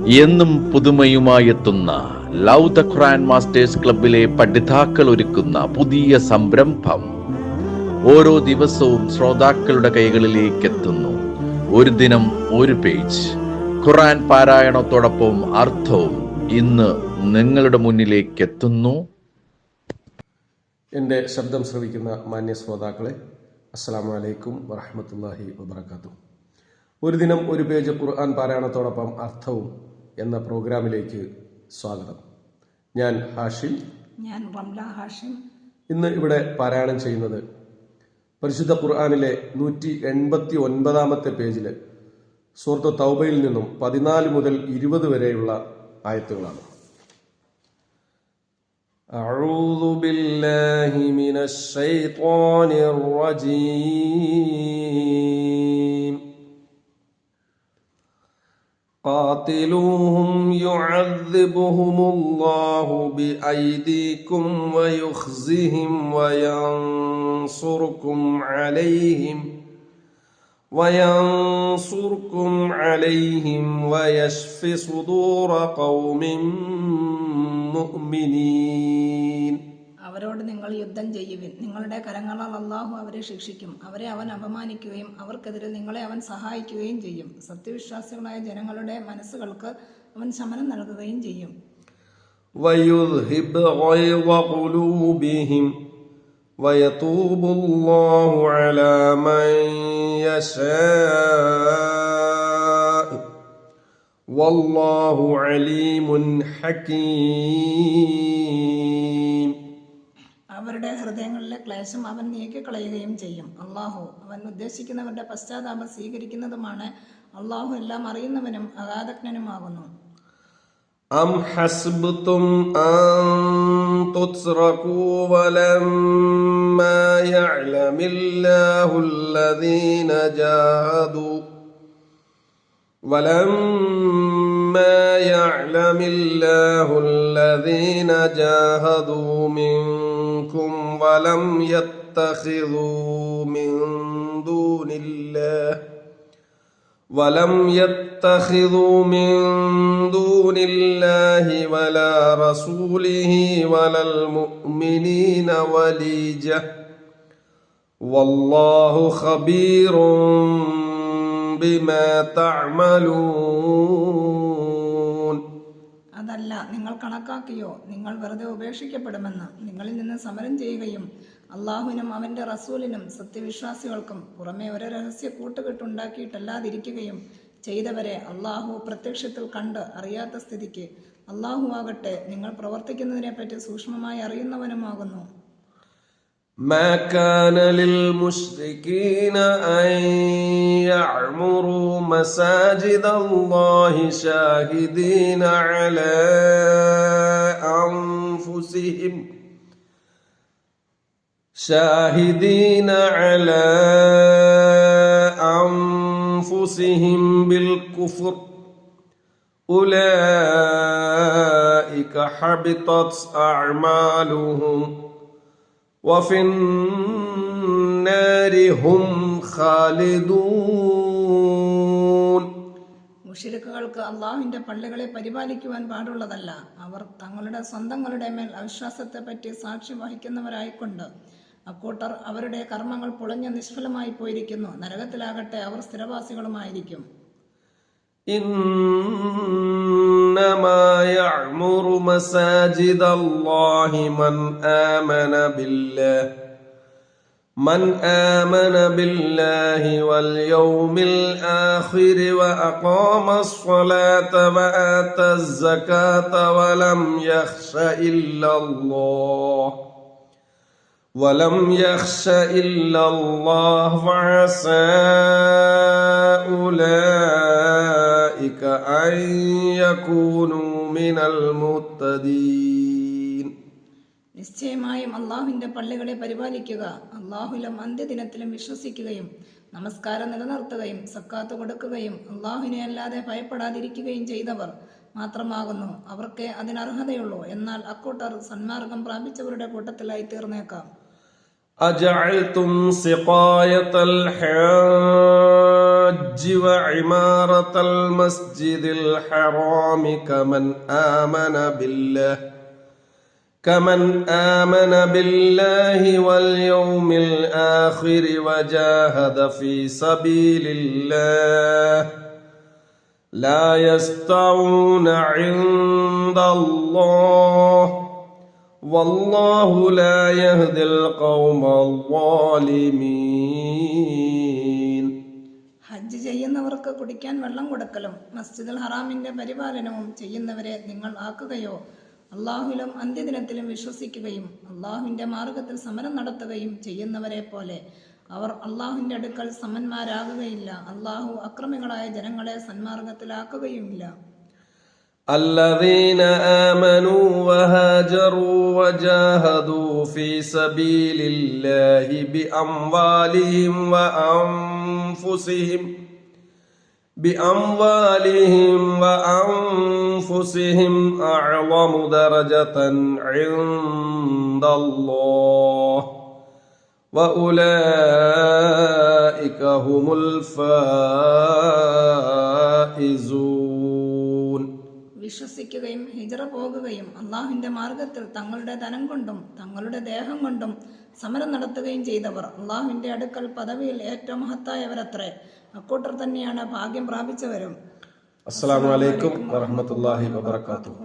എന്നും പുതുമയുമായെത്തുന്ന love the Quran masters ക്ലബിലെ പഠിതാക്കൾ ഒരുക്കുന്ന പുതിയ സംരംഭം ഓരോ ദിവസവും ശ്രോതാക്കളുടെ കൈകളിലേക്ക് എത്തുന്നു. ഒരു ദിനം ഒരു പേജ് ഖുർആൻ പാരായണത്തോടൊപ്പം അർത്ഥവും ഇന്ന് നിങ്ങളുടെ മുന്നിലേക്ക് എത്തുന്നു. എൻ്റെ ശബ്ദം ശ്രവിക്കുന്ന മാന്യ ശ്രോതാക്കളെ, അസ്സലാമു അലൈക്കും വറഹ്മത്തുള്ളാഹി വബറകാതുഹു. ഒരു ദിനം ഒരു പേജ് ഖുർആൻ പാരായണത്തോടൊപ്പം അർത്ഥവും എന്ന പ്രോഗ്രാമിലേക്ക് സ്വാഗതം. ഞാൻ ഹാഷിം. ഞാൻ റംല ഹാഷിം. ഇന്ന് ഇവിടെ പാരായണം ചെയ്യുന്നത് പരിശുദ്ധ ഖുർആനിലെ 189 പേജിൽ സൂറത്ത് തൗബയിൽ നിന്നും 14 മുതൽ 20 വരെയുള്ള ആയത്തുകളാണ്. أعوذ بالله من الشيطان الرجيم قاتلوهم يعذبهم الله بأيديكم ويخزهم وينصركم عليهم ويشف صدور قوم മുഅ്മിനീൻ. അവരോട് നിങ്ങൾ യുദ്ധം ചെയ്യുവിൻ. നിങ്ങളുടെ കരങ്ങളാൽ അല്ലാഹു അവരെ ശിക്ഷിക്കും. അവരെ അവൻ അപമാനിക്കുകയും അവർക്കെതിരെ നിങ്ങളെ അവൻ സഹായിക്കുകയും ചെയ്യും. സത്യവിശ്വാസികളായ ജനങ്ങളുടെ മനസ്സുകൾക്ക് അവൻ ശമനം നൽകുകയും ചെയ്യും. വയുദ്ഹിബ് ഗൈള ഖുലൂബിഹിം വയതൂബുല്ലാഹു അലാ മൻ യശാഅ വല്ലാഹു അലീമുൻ ഹകീം. അവരുടെ ഹൃദയങ്ങളിലെ ക്ലേശം അവൻ നീക്കിക്കളയുകയും ചെയ്യും. അല്ലാഹു അവൻ ഉദ്ദേശിക്കുന്നവരുടെ പശ്ചാത്താപം സ്വീകരിക്കുന്നതുമാണ്. അല്ലാഹു എല്ലാം അറിയുന്നവനും അഗാധജ്ഞനുമാകുന്നു. أم حسبتم أن تتركوا ولما يعلم الله الذين جاهدوا منكم ولم يتخذوا من دون الله ولا رسوله ولا المؤمنين وليجة والله خبير بما تعملون. അതല്ല, നിങ്ങൾ കണക്കാക്കിയോ നിങ്ങൾ വെറുതെ ഉപേക്ഷിക്കപ്പെടുമെന്ന്? നിങ്ങളിൽ നിന്ന് സമരം ചെയ്യുകയും അള്ളാഹുവിനും അവന്റെ റസൂലിനും സത്യവിശ്വാസികൾക്കും പുറമെ ഒരു രഹസ്യ കൂട്ടുകെട്ടുണ്ടാക്കിയിട്ടല്ലാതിരിക്കുകയും ചെയ്തവരെ അള്ളാഹു പ്രത്യക്ഷത്തിൽ കണ്ട് അറിയാത്ത സ്ഥിതിക്ക് അള്ളാഹു ആകട്ടെ നിങ്ങൾ പ്രവർത്തിക്കുന്നതിനെ പറ്റി സൂക്ഷ്മമായി അറിയുന്നവനുമാകുന്നു. ما كان للمشركين أن يعمروا مساجد الله شاهدين على أنفسهم بالكفر أولئك حبطت أعمالهم وفي النار هم خالدون. മുശ്രിക്കുകൾക്ക് അള്ളാഹുവിന്റെ പള്ളികളെ പരിപാലിക്കുവാൻ പാടുള്ളതല്ല. അവർ തങ്ങളുടെ സ്വന്തങ്ങളുടെ മേൽ അവിശ്വാസത്തെ പറ്റി സാക്ഷ്യം വഹിക്കുന്നവരായിക്കൊണ്ട് അക്കൂട്ടർ അവരുടെ കർമ്മങ്ങൾ പൊളിഞ്ഞ് നിഷ്ഫലമായി പോയിരിക്കുന്നു. നരകത്തിലാകട്ടെ അവർ സ്ഥിരവാസികളുമായിരിക്കും. إنما يعمر مساجد الله من آمن بالله واليوم الآخر وأقام الصلاة وآتى الزكاة ولم يخش إلا الله فعسى أولئك أن يكونوا من المهتدين. നിശ്ചയമായും അള്ളാഹുവിന്റെ പള്ളികളെ പരിപാലിക്കുക, അള്ളാഹുലും അന്ത്യദിനത്തിലും വിശ്വസിക്കുകയും നമസ്കാരം നിലനിർത്തുകയും സക്കാത്ത് കൊടുക്കുകയും അള്ളാഹുവിനെ അല്ലാതെ ഭയപ്പെടാതിരിക്കുകയും ചെയ്തവർ മാത്രമാകുന്നു അവർക്ക് അതിനർഹതയുള്ളൂ. എന്നാൽ അക്കൂട്ടർ സന്മാർഗം പ്രാപിച്ചവരുടെ കൂട്ടത്തിലായി തീർന്നേക്കാം. أجعلتم سقاية الحاج الحج وعمارة المسجد الحرام كمن آمن بالله واليوم الآخر وجاهد في سبيل الله لا يستوون عند الله والله لا يهدي القوم الظالمين. ഹജ്ജ് ചെയ്യുന്നവർക്ക് കുടിക്കാൻ വെള്ളം കൊടുക്കലും മസ്ജിദുൽ ഹറാമിന്റെ പരിപാലനവും ചെയ്യുന്നവരെ നിങ്ങൾ ആക്കുകയോ അള്ളാഹുവിലും അന്ത്യദിനത്തിലും വിശ്വസിക്കുകയും അള്ളാഹുവിന്റെ മാർഗത്തിൽ സമരം നടത്തുകയും ചെയ്യുന്നവരെ പോലെ അവർ അള്ളാഹുവിന്റെ അടുക്കൽ സമന്മാരാകുകയില്ല. അള്ളാഹു അക്രമികളായ ജനങ്ങളെ സന്മാർഗത്തിലാക്കുകയുമില്ല. الذين آمنوا وهاجروا وجاهدوا في سبيل الله بأموالهم وأنفسهم أعظم درجة عند الله وأولئك هم الفائزون. വിശ്വസിക്കുകയും ഹിജ്റ പോകുകയും അള്ളാഹുവിന്റെ മാർഗത്തിൽ തങ്ങളുടെ ധനം കൊണ്ടും തങ്ങളുടെ ദേഹം കൊണ്ടും സമരം നടത്തുകയും ചെയ്തവർ അള്ളാഹുവിന്റെ അടുക്കൽ പദവിയിൽ ഏറ്റവും മഹത്തായവരത്രേ. അക്കൂട്ടർ തന്നെയാണ് ഭാഗ്യം പ്രാപിച്ചവരും. അസ്സലാമു അലൈക്കും വറഹ്മത്തുള്ളാഹി വബറകാതുഹു.